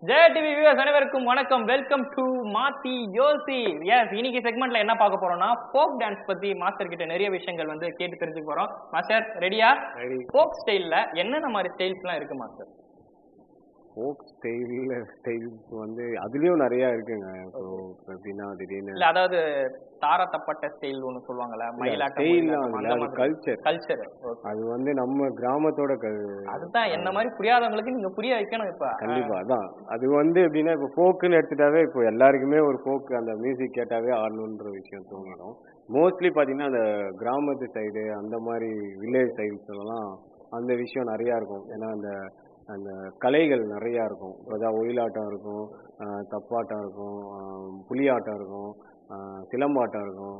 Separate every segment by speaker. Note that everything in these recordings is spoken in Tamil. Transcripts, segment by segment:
Speaker 1: ஜெயா டிவி வியூவர்ஸ் அனைவருக்கும் வணக்கம். வெல்கம் டு மாத்தி யோசி. எஸ், இன்னைக்கு செக்மெண்ட்ல என்ன பார்க்க போறோம்னா ஃபோக் டான்ஸ் பத்தி மாஸ்டர் கிட்ட நிறைய விஷயங்கள் கேட்டு தெரிஞ்சுக்க போறோம். மாஸ்டர் ரெடியா? ஃபோக் ஸ்டைல்ல என்னென்ன மாதிரி ஸ்டைல்ஸ்லாம் இருக்கு மாஸ்டர்?
Speaker 2: ஃபோக் ஸ்டைல்ஸ் அதுலயும் நிறைய இருக்குங்க. இப்போ எப்படின்னா திடீர்னு
Speaker 1: இல்ல, அதாவது தார தப்பட்ட ஸ்டைல் ஒன்னு சொல்லுவாங்கல்ல, மயிலாட்டம், கல்ச்சர்.
Speaker 2: அது நம்ம கிராமத்தோட
Speaker 1: அதுதான் என்ன மாதிரி புரியாதவங்களுக்கு நீங்க புரிய வைக்கணும். இப்ப
Speaker 2: கண்டிப்பா அதான் அது எப்படின்னா இப்போ ஃபோக்குன்னு எடுத்துட்டாவே இப்போ எல்லாருக்குமே ஒரு ஃபோக் அந்த மியூசிக் கேட்டாவே ஆடணுன்ற விஷயம் தோணிடும். மோஸ்ட்லி பாத்தீங்கன்னா அந்த கிராமத்து சைடு அந்த மாதிரி வில்லேஜ் சைட்ஸ் எல்லாம் அந்த விஷயம் நிறைய இருக்கும். ஏன்னா அந்த அந்த கலைகள் நிறையா இருக்கும். இப்போதான் ஒயிலாட்டம் இருக்கும், தப்பாட்டம் இருக்கும், புலியாட்டம் இருக்கும், சிலம்பாட்டம் இருக்கும்.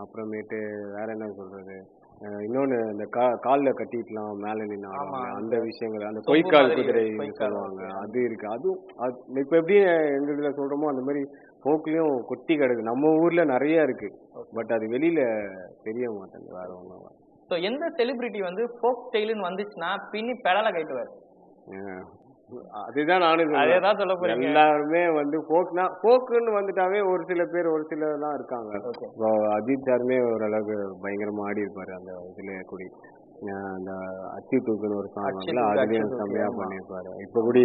Speaker 2: அப்புறமேட்டு வேற என்ன சொல்றது, இன்னொன்று இந்த காலில் கட்டிட்டுலாம் மேலே நின்று அந்த விஷயங்கள், அந்த பொய்க்கால் குதிரை சொல்லுவாங்க, அது இருக்கு. அதுவும் இப்போ எப்படி எங்க இதில் சொல்றோமோ அந்த மாதிரி ஃபோக்லயும் கொட்டி கிடக்கு. நம்ம ஊர்ல நிறைய இருக்கு, பட் அது வெளியில தெரிய மாட்டேங்குது. வேற ஒன்றும்.
Speaker 1: ஸோ எந்த செலிபிரிட்டி ஃபோக் ஸ்டைலுன்னு வந்துச்சுன்னா பின்னி பெடலை கைட்டுவார்.
Speaker 2: அதுதான் நானும் சொல்ல போறேன். எல்லாருமே ஃபோக்குன்னு வந்துட்டாவே ஒரு சில பேர் ஒரு சிலர்லாம் இருக்காங்க. இப்போ அஜித் சாருமே ஓரளவுக்கு பயங்கரமா ஆடி இருப்பாரு அந்த இதுல கூடி. அந்த அச்சி தூக்குன்னு ஒரு சாங் அதுலயும் செம்மையா பண்ணிருப்பாரு. இப்ப கூடி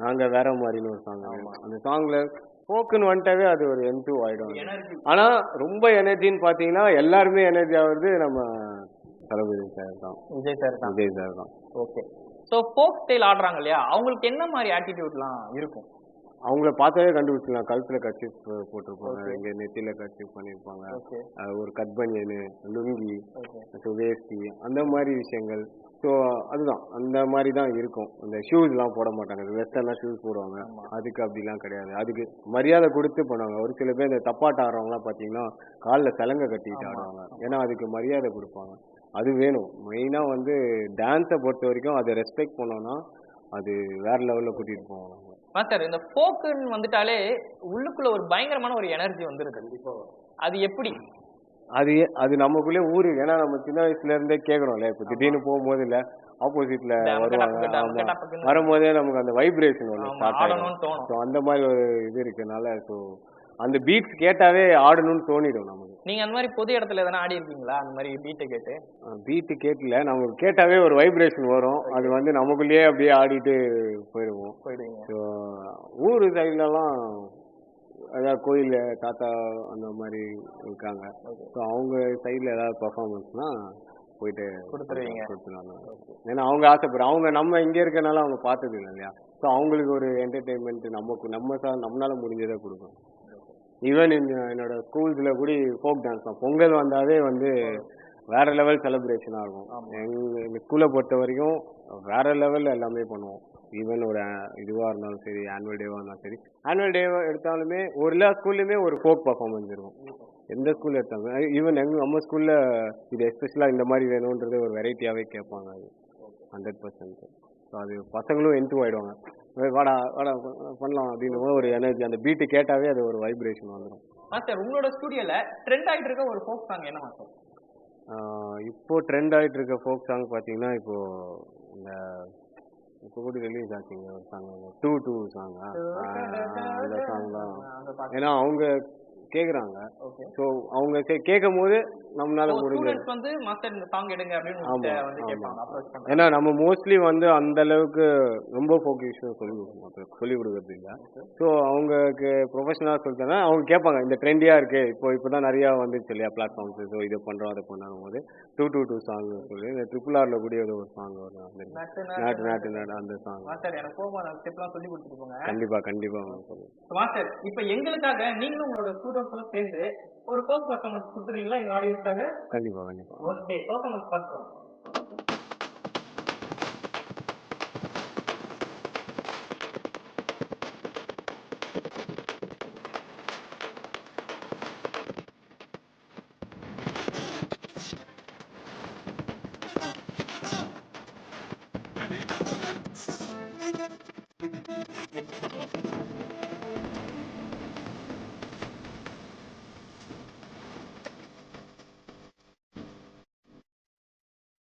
Speaker 2: நாங்க வேற மாதிரின்னு ஒரு சாங், அந்த சாங்ல ஃபோக்குன்னு வந்துட்டாவே அது ஒரு M2 ஆயிடும். ஆனா ரொம்ப எனர்ஜின்னு பாத்தீங்கன்னா எல்லாருமே எனர்ஜி ஆகுறது நம்ம தளபதி சார் தான், விஜய் சார் தான்.
Speaker 1: ஓகே. ஸோ ஃபோக் ஸ்டைல் ஆடுறாங்க இல்லையா, அவங்களுக்கு என்ன மாதிரி ஆட்டிடியூட்லாம் இருக்கும்?
Speaker 2: அவங்கள பார்த்தாவே கண்டுபிடிச்சிடலாம். கழுத்துல கர்ச்சீஃப் போட்டிருப்பாங்க, இங்க நெத்தியில கர்ச்சீஃப் பண்ணியிருப்பாங்க, ஒரு கட் பனியனு, லுங்கி, வேஷ்டி, அந்த மாதிரி விஷயங்கள். ஸோ அதுதான் அந்த மாதிரி தான் இருக்கும். இந்த ஷூஸ்லாம் போட மாட்டாங்க. வெஸ்டர்னா ஷூஸ் போடுவாங்க, அதுக்கு அப்படிலாம் கிடையாது. அதுக்கு மரியாதை கொடுத்து பண்ணுவாங்க. ஒரு சில பேர் இந்த தப்பாட்டம் ஆடுறவங்களாம் பார்த்தீங்கன்னா காலில் சலங்கை கட்டிட்டு ஆடுவாங்க. ஏன்னா அதுக்கு மரியாதை கொடுப்பாங்க. அது வேணும். மெயினா டான்ஸை பொறுத்த வரைக்கும் அதை ரெஸ்பெக்ட் பண்ணோம்னா அது வேற லெவல்ல கூட்டிட்டு போவாங்க.
Speaker 1: மாஸ்டர், இந்த ஃபோக்குன்னு வந்துட்டாலே உள்ளுக்குள்ள ஒரு பயங்கரமான ஒரு எனர்ஜி வந்துருது. கண்டிப்பா. அது எப்படி?
Speaker 2: அது நமக்குள்ளே ஊரு. ஏன்னா நம்ம சின்ன வயசுல இருந்தே கேக்குறோம்ல. இப்ப திடீர்னு போகும்போது இல்ல ஆப்போசிட்ல வரும்போதே நமக்கு அந்த வைப்ரேஷன் ஸ்டார்ட் ஆகும். அந்த மாதிரி ஒரு இது இருக்குனால அந்த பீட்ஸ் கேட்டாவே ஆடணும்னு தோணிடும் நமக்கு.
Speaker 1: நீங்க அந்த மாதிரி பொது இடத்துல எதனா ஆடி இருக்கீங்களா? அந்த மாதிரி பீட்டு
Speaker 2: கேட்கல, நமக்கு கேட்டாவே ஒரு வைப்ரேஷன் வரும். அது நமக்குள்ளேயே அப்படியே ஆடிட்டு போயிடுவீங்க. ஊர் சைட்லலாம் அதாவது கோயில் தாத்தா அந்த மாதிரி இருக்காங்க. ஸோ அவங்க சைட்ல ஏதாவது பர்ஃபார்மன்ஸ்னா போயிட்டு கொடுத்துருவாங்க. ஏன்னா அவங்க ஆசைப்படுறாங்க. அவங்க நம்ம இங்கே இருக்கனால அவங்க பார்த்தது இல்லை இல்லையா. ஸோ அவங்களுக்கு ஒரு என்டர்டெயின்மெண்ட் நம்மளால முடிஞ்சதை கொடுக்கும். ஈவன் என்னோட ஸ்கூல்ஸ்ல கூட ஃபோக் டான்ஸ் தான். பொங்கல் வந்தாவே வேற லெவல் செலிப்ரேஷனா இருக்கும். எங்க ஸ்கூலை பொறுத்த வரைக்கும் வேற லெவல்ல எல்லாமே பண்ணுவோம். ஈவன் ஒரு இதுவா இருந்தாலும் சரி, ஆனுவல் டேவா இருந்தாலும் சரி. ஆனுவல் டே எடுத்தாலுமே எல்லா ஸ்கூல்லையுமே ஒரு ஃபோக் பர்ஃபார்மன்ஸ் இருக்கும். எந்த ஸ்கூல்ல எடுத்தாங்க. ஈவன் நம்ம ஸ்கூல்ல இது எஸ்பெஷலா இந்த மாதிரி வேணும்ன்றது ஒரு வெரைட்டியாவே கேட்பாங்க. அது 100%. ஸோ அது பசங்களும் என்ட்ரு ஆயிடுவாங்க. வாடா வாடா பண்ணலாம் அப்படின்னு ஒரு எனர்ஜி. அந்த பீட்டு கேட்டாவே அது ஒரு வைப்ரேஷன் வந்துடும்.
Speaker 1: மாஸ்டர், உங்களோட ஸ்டுடியோல ட்ரெண்ட் ஆகிட்டு இருக்க ஒரு ஃபோக் சாங் என்ன மாஸ்டர்?
Speaker 2: இப்போ ட்ரெண்ட் ஆகிட்டு இருக்க ஃபோக் சாங் பார்த்தீங்கன்னா இப்போ கூட ரிலீஸ் ஆச்சுங்க ஒரு சாங், 2 சாங். அந்த சாங் தான். ஏன்னா அவங்க கேக்குறாங்க. ஸோ அவங்க கேட்கும் போது நம்மளால முடிஞ்சது. ஏன்னா நம்ம மோஸ்ட்லி அந்த அளவுக்கு ரொம்ப ஃபோக்கஸ் சொல்லி கொடுக்கறது இல்லை. ஸோ அவங்களுக்கு ப்ரொஃபஷனலா சொல்லிட்டாங்க. அவங்க கேட்பாங்க இந்த ட்ரெண்டியா இருக்கு, இப்போதான் நிறைய வந்துருச்சு இல்லையா பிளாட்ஃபார்ம்ஸ். ஸோ இதை பண்றோம் அதை பண்ணாலும் போது 2 சாங் சொல்லி இந்த RRR கூட ஒரு சாங் வரும், நாட்டு அந்த சாங். கண்டிப்பா கண்டிப்பா.
Speaker 1: மாஸ்டர், இப்போ எங்களுக்காக நீங்களும் உங்களோட ஸ்டூடண்ட்ஸ் சேர்ந்து ஒரு ஃபோக் பர்ஃபார்மன்ஸ் கொடுத்துறீங்களா எங்க ஆடியன்ஸ்க்காக?
Speaker 2: கண்டிப்பா கண்டிப்பா.
Speaker 1: ஓகே, பர்ஃபார்மன்ஸ் பார்க்கலாம்.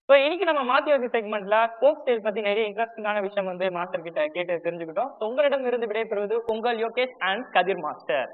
Speaker 1: ஸோ இன்னைக்கு நம்ம மாத்தி யோசி செக்மெண்ட்ல ஃபோக் ஸ்டைல் பத்தி நிறைய இன்ட்ரெஸ்டிங்கான விஷயம் வந்து மாஸ்டர் கிட்ட கேட்டு தெரிஞ்சுக்கிட்டோம். உங்களிடம் இருந்து விடைபெறுவது உங்கள் யோகேஷ் அண்ட் கதிர் மாஸ்டர்.